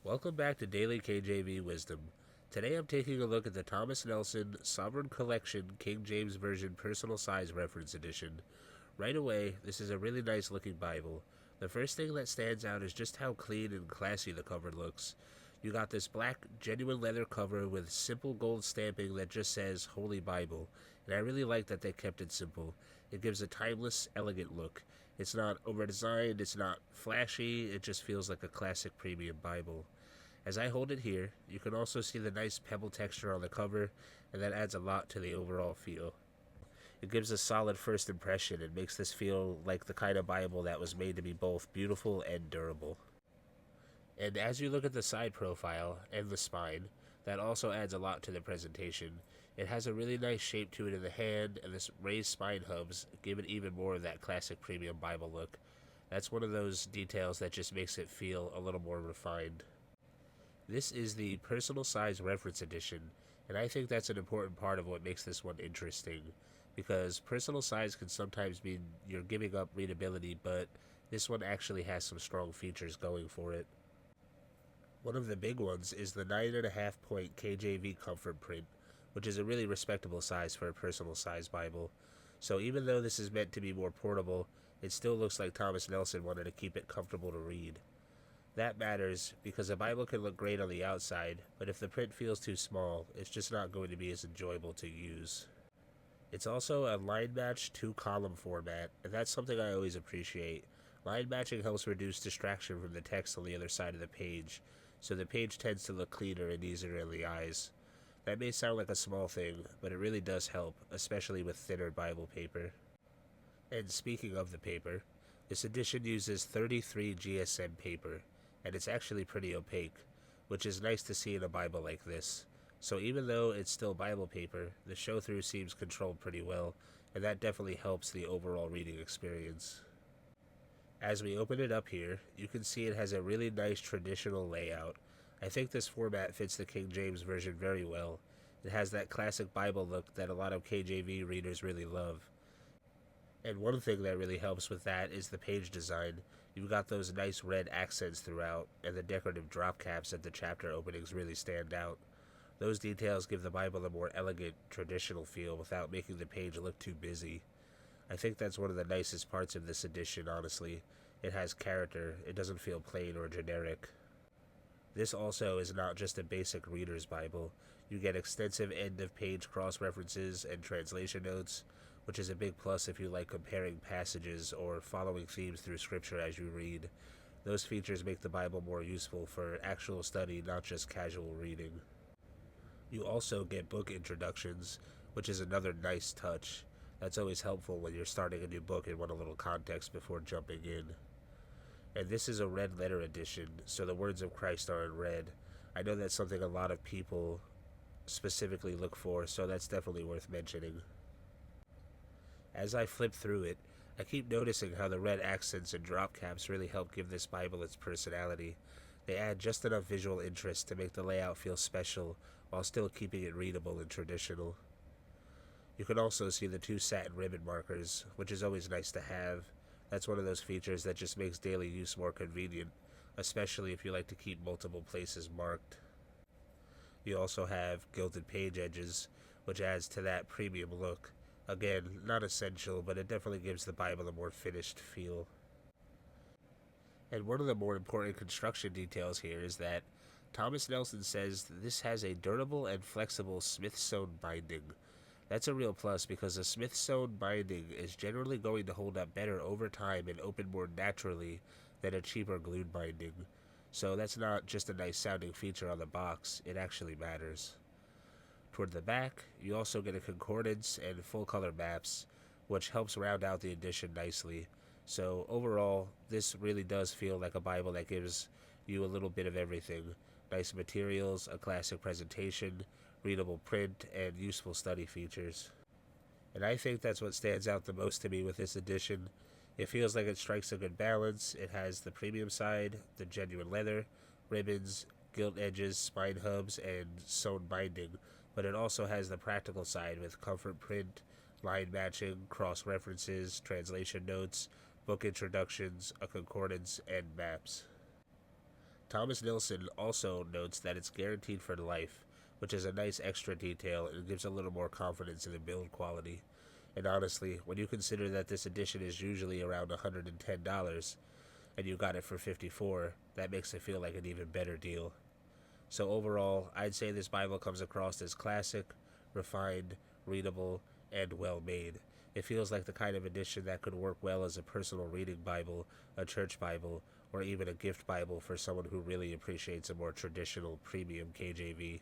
Welcome back to Daily KJV Wisdom. Today I'm taking a look at the Thomas Nelson Sovereign Collection King James Version Personal Size Reference Edition. Right away, this is a really nice looking Bible. The first thing that stands out is just how clean and classy the cover looks. You got this black, genuine leather cover with simple gold stamping that just says Holy Bible, and I really like that they kept it simple. It gives a timeless, elegant look. It's not over-designed, it's not flashy, it just feels like a classic premium Bible. As I hold it here, you can also see the nice pebble texture on the cover, and that adds a lot to the overall feel. It gives a solid first impression and makes this feel like the kind of Bible that was made to be both beautiful and durable. And as you look at the side profile and the spine, that also adds a lot to the presentation. It has a really nice shape to it in the hand, and this raised spine hubs give it even more of that classic premium Bible look. That's one of those details that just makes it feel a little more refined. This is the personal size reference edition, and I think that's an important part of what makes this one interesting, because personal size can sometimes mean you're giving up readability, but this one actually has some strong features going for it. One of the big ones is the 9.5 point KJV Comfort Print, which is a really respectable size for a personal size Bible. So even though this is meant to be more portable, it still looks like Thomas Nelson wanted to keep it comfortable to read. That matters because a Bible can look great on the outside, but if the print feels too small, it's just not going to be as enjoyable to use. It's also a line match 2-column format, and that's something I always appreciate. Line matching helps reduce distraction from the text on the other side of the page, so the page tends to look cleaner and easier in the eyes. That may sound like a small thing, but it really does help, especially with thinner Bible paper. And speaking of the paper, this edition uses 33 GSM paper, and it's actually pretty opaque, which is nice to see in a Bible like this. So even though it's still Bible paper, the show-through seems controlled pretty well, and that definitely helps the overall reading experience. As we open it up here, you can see it has a really nice traditional layout. I think this format fits the King James Version very well. It has that classic Bible look that a lot of KJV readers really love. And one thing that really helps with that is the page design. You've got those nice red accents throughout, and the decorative drop caps at the chapter openings really stand out. Those details give the Bible a more elegant, traditional feel without making the page look too busy. I think that's one of the nicest parts of this edition, honestly. It has character, it doesn't feel plain or generic. This also is not just a basic reader's Bible. You get extensive end-of-page cross-references and translation notes, which is a big plus if you like comparing passages or following themes through Scripture as you read. Those features make the Bible more useful for actual study, not just casual reading. You also get book introductions, which is another nice touch. That's always helpful when you're starting a new book and want a little context before jumping in. And this is a red letter edition, so the words of Christ are in red. I know that's something a lot of people specifically look for, so that's definitely worth mentioning. As I flip through it, I keep noticing how the red accents and drop caps really help give this Bible its personality. They add just enough visual interest to make the layout feel special while still keeping it readable and traditional. You can also see the 2 satin ribbon markers, which is always nice to have. That's one of those features that just makes daily use more convenient, especially if you like to keep multiple places marked. You also have gilded page edges, which adds to that premium look. Again, not essential, but it definitely gives the Bible a more finished feel. And one of the more important construction details here is that Thomas Nelson says this has a durable and flexible Smyth-sewn binding. That's a real plus because a Smyth-sewn binding is generally going to hold up better over time and open more naturally than a cheaper glued binding. So that's not just a nice sounding feature on the box, it actually matters. Toward the back, you also get a concordance and full color maps, which helps round out the edition nicely. So overall, this really does feel like a Bible that gives you a little bit of everything. Nice materials, a classic presentation, readable print, and useful study features. And I think that's what stands out the most to me with this edition. It feels like it strikes a good balance. It has the premium side, the genuine leather, ribbons, gilt edges, spine hubs, and sewn binding, but it also has the practical side with comfort print, line matching, cross-references, translation notes, book introductions, a concordance, and maps. Thomas Nelson also notes that it's guaranteed for life, which is a nice extra detail and gives a little more confidence in the build quality. And honestly, when you consider that this edition is usually around $110 and you got it for $54, that makes it feel like an even better deal. So overall, I'd say this Bible comes across as classic, refined, readable, and well made. It feels like the kind of edition that could work well as a personal reading Bible, a church Bible, or even a gift Bible for someone who really appreciates a more traditional premium KJV.